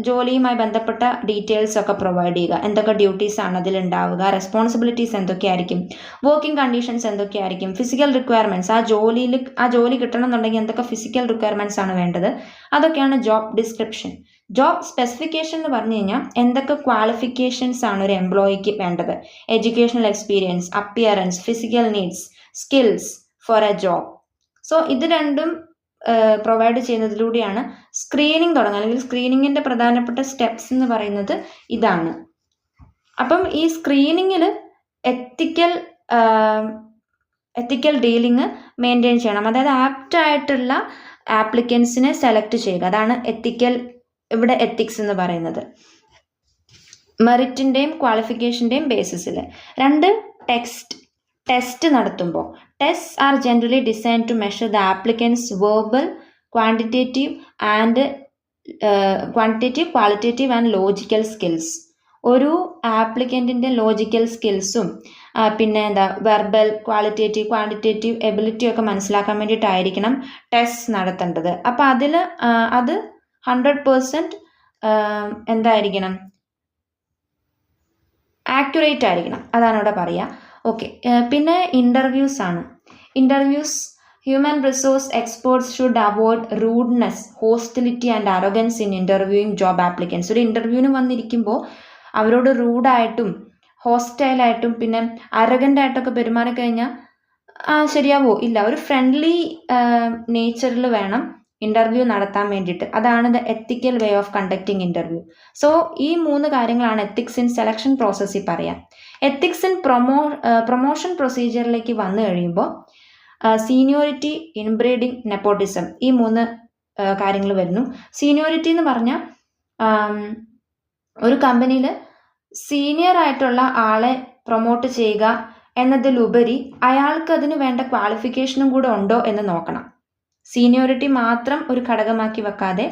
ജോലിയുമായി ബന്ധപ്പെട്ട ഡീറ്റെയിൽസ് ഒക്കെ പ്രൊവൈഡ് ചെയ്യുക. എന്തൊക്കെ ഡ്യൂട്ടീസാണ് അതിലുണ്ടാവുക, റെസ്പോൺസിബിലിറ്റീസ് എന്തൊക്കെയായിരിക്കും, വർക്കിംഗ് കണ്ടീഷൻസ് എന്തൊക്കെയായിരിക്കും, ഫിസിക്കൽ റിക്വയർമെൻറ്റ്സ്, ആ ജോലി കിട്ടണം എന്നുണ്ടെങ്കിൽ എന്തൊക്കെ ഫിസിക്കൽ റിക്വയർമെൻറ്റ്സ് ആണ് വേണ്ടത്, അതൊക്കെയാണ് ജോബ് ഡിസ്ക്രിപ്ഷൻ. ജോബ് സ്പെസിഫിക്കേഷൻ എന്ന് പറഞ്ഞു കഴിഞ്ഞാൽ എന്തൊക്കെ ക്വാളിഫിക്കേഷൻസ് ആണ് ഒരു എംപ്ലോയിക്ക് വേണ്ടത്, educational experience, appearance, physical needs, skills four A job. So ഇത് രണ്ടും പ്രൊവൈഡ് ചെയ്യുന്നതിലൂടെയാണ് സ്ക്രീനിങ് തുടങ്ങുക, അല്ലെങ്കിൽ സ്ക്രീനിങ്ങിൻ്റെ പ്രധാനപ്പെട്ട സ്റ്റെപ്സ് എന്ന് പറയുന്നത് ഇതാണ്. അപ്പം ഈ സ്ക്രീനിങ്ങിൽ എത്തിക്കൽ ഡീലിംഗ് മെയിൻറ്റെയിൻ ചെയ്യണം, അതായത് ആപ്റ്റായിട്ടുള്ള ആപ്ലിക്കൻസിനെ സെലക്ട് ചെയ്യുക, അതാണ് എത്തിക്കൽ ഇവിടെ എത്തിക്സ് എന്ന് പറയുന്നത്. മെറിറ്റിൻ്റെയും ക്വാളിഫിക്കേഷൻ്റെയും ബേസിസിൽ. 2 ടെസ്റ്റ് നടത്തുമ്പോൾ test are generally design to measure the applicants verbal quantitative qualitative and logical skills. ഒരു ആപ്ലിക്കൻറ്റിൻ്റെ ലോജിക്കൽ സ്കിൽസും പിന്നെ വെർബൽ ക്വാണ്ടിറ്റേറ്റീവ് എബിലിറ്റിയും ഒക്കെ മനസ്സിലാക്കാൻ വേണ്ടിയിട്ടായിരിക്കണം ടെസ്റ്റ് നടത്തേണ്ടത്. അപ്പോൾ അത് 100% എന്തായിരിക്കണം, ആക്യുറേറ്റ് ആയിരിക്കണം. അതാണ് ഇവിടെ പറയുക. ഓക്കെ, പിന്നെ ഇൻ്റർവ്യൂസ് ആണ്. Human resource experts should avoid rudeness, hostility and arrogance in interviewing job applicants. ഒരു ഇൻ്റർവ്യൂവിന് വന്നിരിക്കുമ്പോൾ അവരോട് റൂഡായിട്ടും ഹോസ്റ്റൈലായിട്ടും പിന്നെ അറഗൻ്റായിട്ടൊക്കെ പെരുമാറിക്കഴിഞ്ഞാൽ ശരിയാവോ? ഇല്ല. ഒരു ഫ്രണ്ട്ലി നേച്ചറിൽ വേണം ഇൻ്റർവ്യൂ നടത്താൻ വേണ്ടിയിട്ട്. അതാണ് the ethical way of conducting interview. So ഈ 3 കാര്യങ്ങളാണ് എത്തിക്സ് ഇൻ സെലക്ഷൻ പ്രോസസ്സിൽ പറയാം. എത്തിക്സ് ഇൻ പ്രൊമോഷൻ പ്രൊസീജിയറിലേക്ക് വന്നു കഴിയുമ്പോൾ സീനിയോറിറ്റി, ഇൻബ്രീഡിങ്, നെപ്പോട്ടിസം, ഈ 3 കാര്യങ്ങൾ വരുന്നു. സീനിയോറിറ്റി എന്ന് പറഞ്ഞാൽ ഒരു കമ്പനിയിൽ സീനിയർ ആയിട്ടുള്ള ആളെ പ്രൊമോട്ട് ചെയ്യുക എന്നതിലുപരി അയാൾക്ക് അതിന് വേണ്ട ക്വാളിഫിക്കേഷനും കൂടെ ഉണ്ടോ എന്ന് നോക്കണം. സീനിയോറിറ്റി മാത്രം ഒരു ഘടകമാക്കി വെക്കാതെ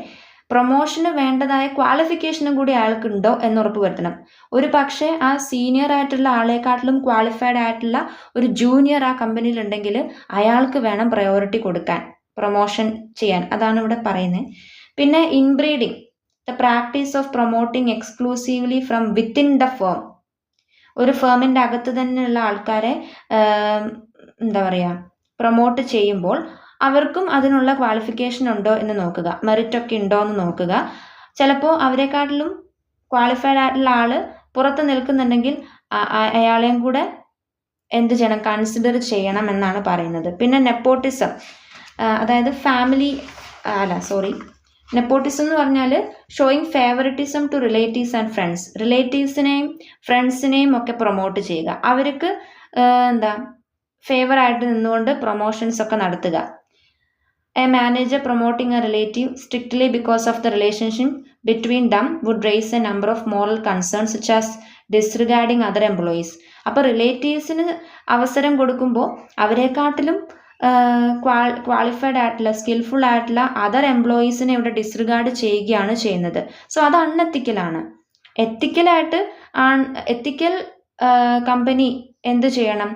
പ്രൊമോഷന് വേണ്ടതായ ക്വാളിഫിക്കേഷനും കൂടി അയാൾക്കുണ്ടോ എന്ന് ഉറപ്പ് വരുത്തണം. ഒരു പക്ഷേ ആ സീനിയർ ആയിട്ടുള്ള ആളെക്കാട്ടിലും ക്വാളിഫൈഡ് ആയിട്ടുള്ള ഒരു ജൂനിയർ ആ കമ്പനിയിൽ ഉണ്ടെങ്കിൽ അയാൾക്ക് വേണം പ്രയോറിറ്റി കൊടുക്കാൻ, പ്രൊമോഷൻ ചെയ്യാൻ. അതാണ് ഇവിടെ പറയുന്നത്. പിന്നെ inbreeding, the practice of promoting exclusively from within the firm. ഒരു ഫേമിൻ്റെ അകത്ത് തന്നെയുള്ള ആൾക്കാരെ പ്രൊമോട്ട് ചെയ്യുമ്പോൾ അവർക്കും അതിനുള്ള ക്വാളിഫിക്കേഷൻ ഉണ്ടോ എന്ന് നോക്കുക, മെറിറ്റൊക്കെ ഉണ്ടോ എന്ന് നോക്കുക. ചിലപ്പോൾ അവരെക്കാട്ടിലും ക്വാളിഫൈഡ് ആയിട്ടുള്ള ആൾ പുറത്ത് നിൽക്കുന്നുണ്ടെങ്കിൽ അയാളെയും കൂടെ എന്ത് ചെയ്യണം, കൺസിഡർ ചെയ്യണം എന്നാണ് പറയുന്നത്. പിന്നെ നെപ്പോട്ടിസം, അതായത് നെപ്പോട്ടിസം എന്ന് പറഞ്ഞാൽ showing favouritism to relatives and friends. റിലേറ്റീവ്സിനെയും ഫ്രണ്ട്സിനെയും ഒക്കെ പ്രൊമോട്ട് ചെയ്യുക, അവർക്ക് ഫേവറായിട്ട് നിന്നുകൊണ്ട് പ്രൊമോഷൻസ് ഒക്കെ നടത്തുക. A manager promoting a relative strictly because of the relationship between them would raise a number of moral concerns such as disregarding other employees. അപ്പോൾ റിലേറ്റീവ്സിന് അവസരം കൊടുക്കുമ്പോൾ അവരെക്കാട്ടിലും ക്വാളിഫൈഡ് ആയിട്ടുള്ള സ്കിൽഫുൾ ആയിട്ടുള്ള അതർ എംപ്ലോയീസിനെ ഇവിടെ ഡിസ്റിഗാർഡ് ചെയ്യുകയാണ് ചെയ്യുന്നത്. സോ അത് അൺഎത്തിക്കലാണ്. എത്തിക്കൽ കമ്പനി എന്ത് ചെയ്യണം,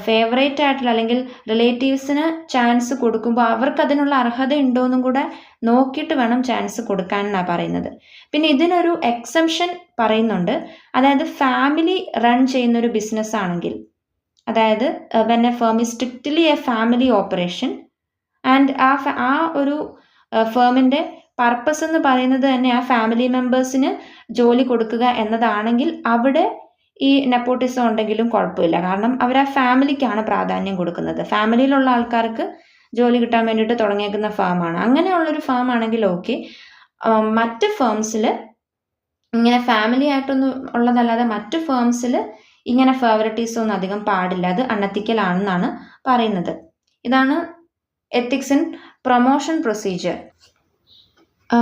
ഫേവറേറ്റ് ആയിട്ടുള്ള അല്ലെങ്കിൽ റിലേറ്റീവ്സിന് ചാൻസ് കൊടുക്കുമ്പോൾ അവർക്ക് അതിനുള്ള അർഹത ഉണ്ടോ എന്നും കൂടെ നോക്കിയിട്ട് വേണം ചാൻസ് കൊടുക്കാനെന്നാണ് പറയുന്നത്. പിന്നെ ഇതിനൊരു എക്സംഷൻ പറയുന്നുണ്ട്. അതായത് ഫാമിലി റൺ ചെയ്യുന്ന ഒരു ബിസിനസ് ആണെങ്കിൽ, അതായത് when A firm is strictly A family operation and ആ ഒരു ഫേമിൻ്റെ പർപ്പസ് എന്ന് പറയുന്നത് തന്നെ ആ ഫാമിലി മെമ്പേഴ്സിന് ജോലി കൊടുക്കുക എന്നതാണെങ്കിൽ അവിടെ ഈ നെപ്പോട്ടിസം ഉണ്ടെങ്കിലും കുഴപ്പമില്ല. കാരണം അവർ ആ ഫാമിലിക്കാണ് പ്രാധാന്യം കൊടുക്കുന്നത്. ഫാമിലിയിലുള്ള ആൾക്കാർക്ക് ജോലി കിട്ടാൻ വേണ്ടിയിട്ട് തുടങ്ങിയേക്കുന്ന ഫേമാണ്. അങ്ങനെയുള്ളൊരു ഫേം ആണെങ്കിൽ ഓക്കെ. മറ്റ് ഫേംസിൽ ഇങ്ങനെ ഫാമിലി ആയിട്ടൊന്നും ഉള്ളതല്ലാതെ മറ്റ് ഫേംസിൽ ഇങ്ങനെ ഫേവറിറ്റീസം ഒന്നും അധികം പാടില്ല. അത് അൺഎത്തിക്കലാണെന്നാണ് പറയുന്നത്. ഇതാണ് എത്തിക്സ് ഇൻ പ്രൊമോഷൻ പ്രൊസീജിയർ.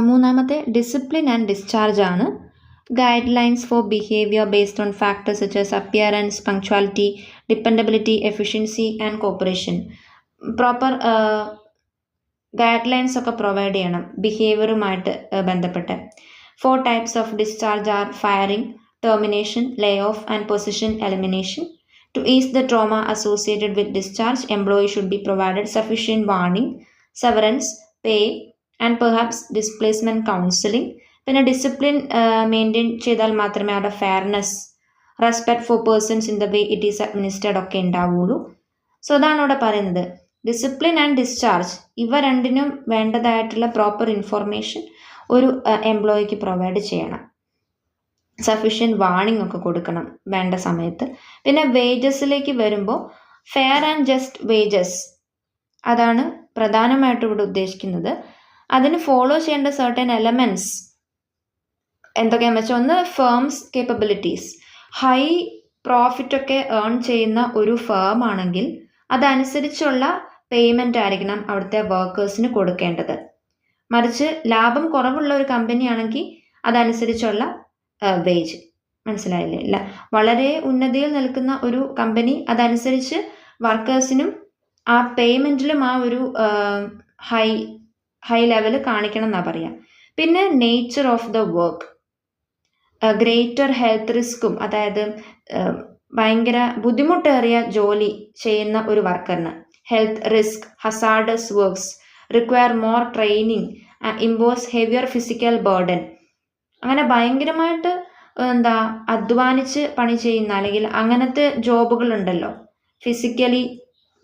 3-ാമത്തെ ഡിസിപ്ലിൻ ആൻഡ് ഡിസ്ചാർജ് ആണ്. Guidelines for behavior based on factors such as appearance, punctuality, dependability, efficiency and cooperation. Proper guidelines ഒക്കെ പ്രൊവൈഡ് ചെയ്യണം ബിഹേവിയറുമായിട്ട് ബന്ധപ്പെട്ട്. 4 types of discharge are firing, termination, layoff and position elimination. To ease the trauma associated with discharge, employee should be provided sufficient warning, severance, pay and perhaps displacement counseling. പിന്നെ discipline maintain ചെയ്താൽ മാത്രമേ അവിടെ fairness, respect for persons in the way it is administered ഒക്കെ ഉണ്ടാവുള്ളൂ. So അതാണ് ഇവിടെ പറയുന്നത്. Discipline and discharge ഇവ രണ്ടിനും വേണ്ടതായിട്ടുള്ള പ്രോപ്പർ ഇൻഫോർമേഷൻ ഒരു എംപ്ലോയിക്ക് പ്രൊവൈഡ് ചെയ്യണം. സഫിഷ്യൻറ്റ് വാർണിംഗ് ഒക്കെ കൊടുക്കണം വേണ്ട സമയത്ത്. പിന്നെ വേജസിലേക്ക് വരുമ്പോൾ ഫെയർ ആൻഡ് ജസ്റ്റ് വേജസ് അതാണ് പ്രധാനമായിട്ടും ഇവിടെ ഉദ്ദേശിക്കുന്നത്. അതിന് ഫോളോ ചെയ്യേണ്ട സർട്ടൻ എലമെൻറ്റ്സ് എന്തൊക്കെയാണെന്ന് വെച്ചാൽ, ഒന്ന് ഫേംസ് കേപ്പബിലിറ്റീസ്. ഹൈ പ്രോഫിറ്റൊക്കെ ഏൺ ചെയ്യുന്ന ഒരു ഫേം ആണെങ്കിൽ അതനുസരിച്ചുള്ള പേയ്മെൻ്റ് ആയിരിക്കണം അവിടുത്തെ വർക്കേഴ്സിന് കൊടുക്കേണ്ടത്. മറിച്ച് ലാഭം കുറവുള്ള ഒരു കമ്പനിയാണെങ്കിൽ അതനുസരിച്ചുള്ള വേജ്. മനസ്സിലായില്ലേ? ഇല്ല, വളരെ ഉന്നതിയിൽ നിൽക്കുന്ന ഒരു കമ്പനി അതനുസരിച്ച് വർക്കേഴ്സിനും ആ പേയ്മെൻറ്റിലും ആ ഒരു ഹൈ ലെവൽ കാണിക്കണം എന്നാണ് പറയുക. പിന്നെ nature of the work, greater health റിസ്ക്കും, അതായത് ഭയങ്കര ബുദ്ധിമുട്ടേറിയ ജോലി ചെയ്യുന്ന ഒരു വർക്കറിന് health risk, hazardous works, require more training, impose heavier physical burden. അങ്ങനെ ഭയങ്കരമായിട്ട് അധ്വാനിച്ച് പണി ചെയ്യുന്ന അല്ലെങ്കിൽ അങ്ങനത്തെ ജോബുകളുണ്ടല്ലോ, ഫിസിക്കലി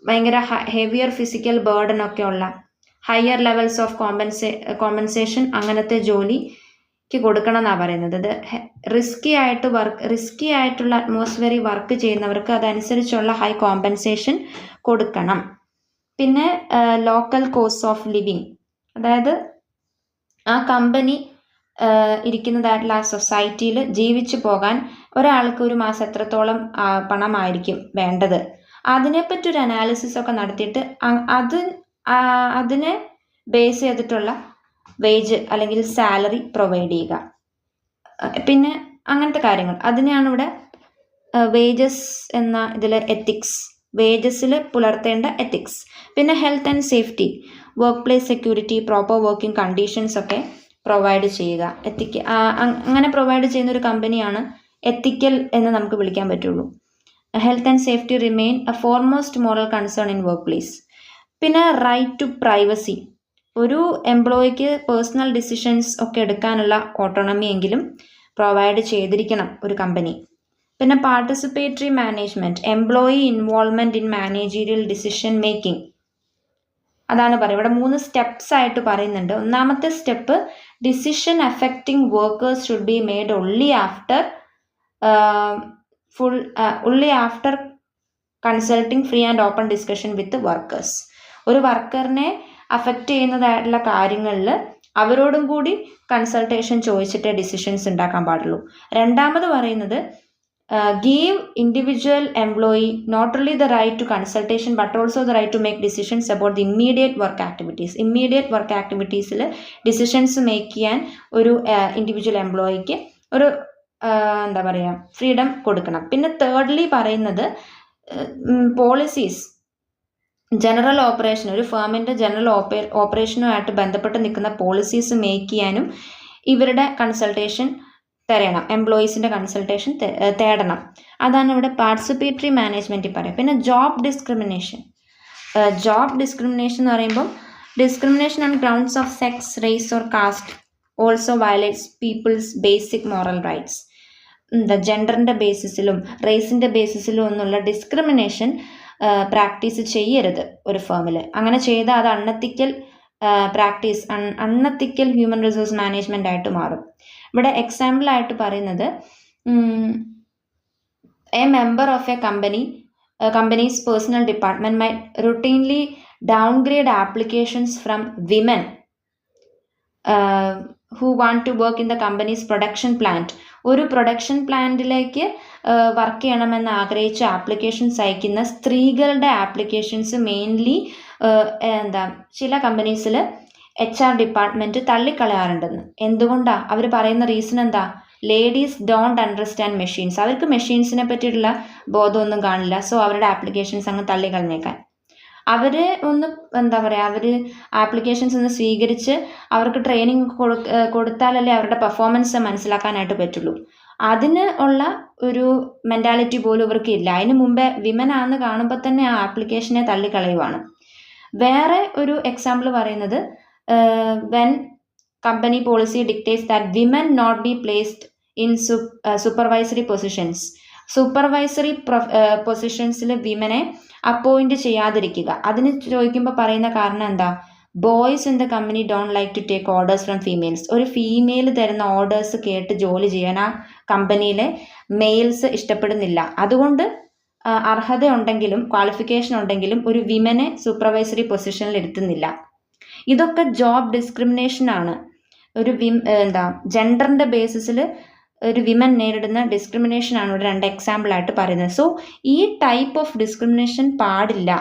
ഭയങ്കര ഹെവിയർ ഫിസിക്കൽ ബേർഡൻ ഒക്കെ ഉള്ള ഹയർ ലെവൽസ് ഓഫ് കോമ്പൻസേഷൻ അങ്ങനത്തെ ജോലിക്ക് കൊടുക്കണം എന്നാണ് പറയുന്നത്. അത് റിസ്കി ആയിട്ടുള്ള അറ്റ്മോസ്ഫിയറിൽ വർക്ക് ചെയ്യുന്നവർക്ക് അതനുസരിച്ചുള്ള ഹൈ കോമ്പൻസേഷൻ കൊടുക്കണം. പിന്നെ ലോക്കൽ കോസ്റ്റ് ഓഫ് ലിവിങ്, അതായത് ആ കമ്പനി ഇരിക്കുന്നതായിട്ടുള്ള ആ സൊസൈറ്റിയിൽ ജീവിച്ചു പോകാൻ ഒരാൾക്ക് ഒരു മാസം എത്രത്തോളം പണമായിരിക്കും വേണ്ടത്, അതിനെപ്പറ്റി ഒരു അനാലിസിസ് ഒക്കെ നടത്തിയിട്ട് അതിനെ ബേസ് ചെയ്തിട്ടുള്ള വേജ് അല്ലെങ്കിൽ സാലറി പ്രൊവൈഡ് ചെയ്യുക. പിന്നെ അങ്ങനത്തെ കാര്യങ്ങൾ, അതിനെയാണ് ഇവിടെ വേജസ് എന്ന ഇതിൽ എത്തിക്സ്, വേജസിൽ പുലർത്തേണ്ട എത്തിക്സ്. പിന്നെ health and safety, work place security, proper working conditions ഒക്കെ പ്രൊവൈഡ് ചെയ്യുക. അങ്ങനെ പ്രൊവൈഡ് ചെയ്യുന്ന ഒരു കമ്പനിയാണ് എത്തിക്കൽ എന്ന് നമുക്ക് വിളിക്കാൻ പറ്റുള്ളൂ. Health and safety remain A foremost moral concern in work place. പിന്നെ റൈറ്റ് ടു പ്രൈവസി, ഒരു എംപ്ലോയിക്ക് പേഴ്സണൽ ഡിസിഷൻസ് ഒക്കെ എടുക്കാനുള്ള ഓട്ടോണമി എങ്കിലും പ്രൊവൈഡ് ചെയ്തിരിക്കണം ഒരു കമ്പനി. പിന്നെ participatory management, employee involvement in managerial decision making. അതാണ് പറയുക. ഇവിടെ 3 സ്റ്റെപ്സ് ആയിട്ട് പറയുന്നുണ്ട്. ഒന്നാമത്തെ step, decision affecting workers should be made only after consulting free and open discussion with workers. ഒരു വർക്കറിനെ അഫക്റ്റ് ചെയ്യുന്നതായിട്ടുള്ള കാര്യങ്ങളിൽ അവരോടും കൂടി കൺസൾട്ടേഷൻ ചോദിച്ചിട്ടേ ഡിസിഷൻസ് ഉണ്ടാക്കാൻ പാടുള്ളൂ. രണ്ടാമത് പറയുന്നത്, give individual employee not only the right to consultation but also the right to make decisions about the immediate work activities. Immediate work activitiesൽ decisions make ചെയ്യാൻ ഒരു ഇൻഡിവിജ്വൽ എംപ്ലോയിക്ക് ഒരു ഫ്രീഡം കൊടുക്കണം. പിന്നെ തേർഡ്ലി പറയുന്നത്, പോളിസീസ്, ജനറൽ ഓപ്പറേഷൻ, ഒരു ഫേമിൻ്റെ general ഓപ്പറേഷനുമായിട്ട് ബന്ധപ്പെട്ട് നിൽക്കുന്ന പോളിസീസ് മേക്ക് ചെയ്യാനും ഇവരുടെ കൺസൾട്ടേഷൻ തരണം, എംപ്ലോയീസിൻ്റെ കൺസൾട്ടേഷൻ തേടണം. അതാണ് ഇവിടെ പാർട്ടിസിപ്പേറ്ററി മാനേജ്മെൻറ്റിൽ പറയാം. പിന്നെ ജോബ് ഡിസ്ക്രിമിനേഷൻ എന്ന് പറയുമ്പോൾ, discrimination on grounds of sex, race or caste also violates people's basic moral rights. ജെൻഡറിൻ്റെ ബേസിസിലും റേസിൻ്റെ ബേസിസിലും ഒന്നുള്ള ഡിസ്ക്രിമിനേഷൻ പ്രാക്ടീസ് ചെയ്യരുത് ഒരു ഫേമിൽ. അങ്ങനെ ചെയ്താൽ അത് അൺഎത്തിക്കൽ ഹ്യൂമൻ റിസോഴ്സ് മാനേജ്മെൻ്റ് ആയിട്ട് മാറും. ഇവിടെ എക്സാമ്പിളായിട്ട് പറയുന്നത്, a member of a company's personnel department may routinely downgrade applications from women who want to work in the company's production plant. ഒരു പ്രൊഡക്ഷൻ പ്ലാന്റിലേക്ക് വർക്ക് ചെയ്യണമെന്ന് ആഗ്രഹിച്ച് ആപ്ലിക്കേഷൻസ് അയക്കുന്ന സ്ത്രീകളുടെ ആപ്ലിക്കേഷൻസ് മെയിൻലി ചില കമ്പനീസിൽ HR ഡിപ്പാർട്ട്മെൻറ്റ് തള്ളിക്കളയാറുണ്ടെന്ന്. എന്തുകൊണ്ടാണ്? അവർ പറയുന്ന റീസൺ എന്താ? Ladies don't understand machines. അവർക്ക് മെഷീൻസിനെ പറ്റിയിട്ടുള്ള ബോധമൊന്നും കാണില്ല. സോ അവരുടെ ആപ്ലിക്കേഷൻസ് അങ്ങ് തള്ളിക്കളഞ്ഞേക്കാൻ. അവർ അവർ ആപ്ലിക്കേഷൻസ് ഒന്ന് സ്വീകരിച്ച് അവർക്ക് ട്രെയിനിങ് കൊടുത്താലല്ലേ അവരുടെ പെർഫോമൻസ് മനസ്സിലാക്കാനായിട്ട് പറ്റുള്ളൂ. അതിന് ഉള്ള ഒരു മെൻറ്റാലിറ്റി പോലും ഇവർക്ക് ഇല്ല. അതിന് മുമ്പേ വിമൻ ആണെന്ന് കാണുമ്പോൾ തന്നെ ആ ആപ്ലിക്കേഷനെ തള്ളിക്കളയുവാണ്. വേറെ ഒരു എക്സാമ്പിൾ പറയുന്നത്, when company policy dictates that women not be placed in supervisory positions. Supervisory പൊസിഷൻസിൽ വിമനെ അപ്പോയിൻറ്റ് ചെയ്യാതിരിക്കുക. അതിന് ചോദിക്കുമ്പോൾ പറയുന്ന കാരണം എന്താ? Boys in the company don't like to take orders from females. ഒരു ഫീമെയിൽ തരുന്ന ഓർഡേഴ്സ് കേട്ട് ജോലി ചെയ്യാൻ ആ കമ്പനിയിലെ മെയിൽസ് ഇഷ്ടപ്പെടുന്നില്ല. അതുകൊണ്ട് അർഹത ഉണ്ടെങ്കിലും ക്വാളിഫിക്കേഷൻ ഉണ്ടെങ്കിലും ഒരു വിമനെ സൂപ്പർവൈസറി പൊസിഷനിൽ ഇരുത്തുന്നില്ല. ഇതൊക്കെ ജോബ് ഡിസ്ക്രിമിനേഷനാണ്. ഒരു ജെൻഡറിൻ്റെ ബേസിസിൽ ഒരു വിമൻ നേരിടുന്ന ഡിസ്ക്രിമിനേഷനാണ് ഇവിടെ 2 എക്സാമ്പിളായിട്ട് പറയുന്നത്. സോ ഈ ടൈപ്പ് ഓഫ് ഡിസ്ക്രിമിനേഷൻ പാടില്ല.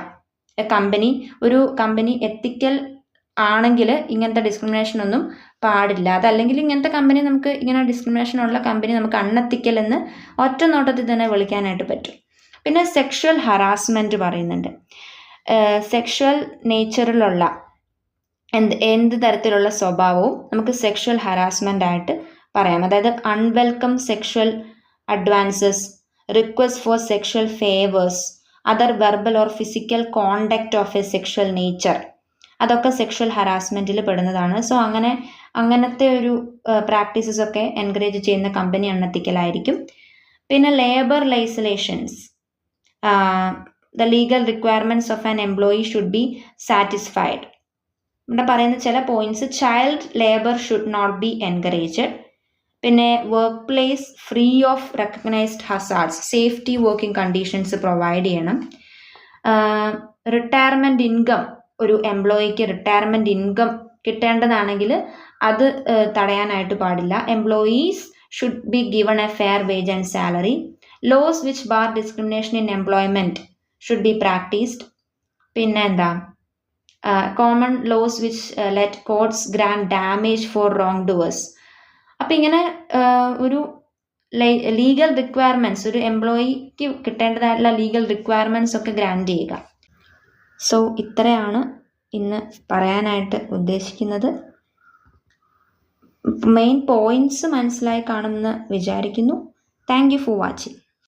ഒരു കമ്പനി എത്തിക്കൽ ആണെങ്കിൽ ഇങ്ങനത്തെ ഡിസ്ക്രിമിനേഷൻ ഒന്നും പാടില്ല. അതല്ലെങ്കിൽ ഇങ്ങനത്തെ കമ്പനി നമുക്ക് ഇങ്ങനെ ഡിസ്ക്രിമിനേഷൻ ഉള്ള കമ്പനി നമുക്ക് അൺഎത്തിക്കൽ എന്ന് ഒറ്റ നോട്ടത്തിൽ തന്നെ വിളിക്കാനായിട്ട് പറ്റും. പിന്നെ സെക്ഷൽ ഹറാസ്മെൻറ്റ് പറയുന്നുണ്ട്. സെക്ഷൽ നേച്ചറിലുള്ള എന്ത് തരത്തിലുള്ള സ്വഭാവവും നമുക്ക് സെക്ഷൽ ഹറാസ്മെൻ്റ് ആയിട്ട് പറയാം. അതായത് unwelcome sexual advances, request for sexual favours, other verbal or physical contact of a sexual nature, അതൊക്കെ സെക്ഷൽ ഹറാസ്മെൻറ്റിൽ പെടുന്നതാണ്. സോ അങ്ങനത്തെ ഒരു പ്രാക്ടീസസ് ഒക്കെ എൻകറേജ് ചെയ്യുന്ന കമ്പനി അൺഎത്തിക്കലായിരിക്കും. പിന്നെ labour legislations, the legal requirements of an employee should be satisfied. ഇവിടെ പറയുന്ന ചില points, child labour should not be encouraged. പിന്നെ work place free of recognised hazards, safety working conditions provide ചെയ്യണം. Retirement income, ഒരു എംപ്ലോയിക്ക് retirement income കിട്ടേണ്ടതാണെങ്കിൽ അത് തടയാനായിട്ട് പാടില്ല. Employees should be given a fair wage and salary. Laws which bar discrimination in employment should be practised. പിന്നെ എന്താ, common laws which let courts grant damage for wrong doers. അപ്പം ഇങ്ങനെ ഒരു ലീഗൽ റിക്വയർമെൻറ്റ്സ്, ഒരു എംപ്ലോയിക്ക് കിട്ടേണ്ടതായിട്ടുള്ള ലീഗൽ റിക്വയർമെൻറ്റ്സ് ഒക്കെ grant ചെയ്യുക. സോ ഇത്രയാണ് ഇന്ന് പറയാനായിട്ട് ഉദ്ദേശിക്കുന്നത്. മെയിൻ പോയിന്റ്സ് മനസ്സിലായി കാണുമെന്ന് വിചാരിക്കുന്നു. Thank you for watching.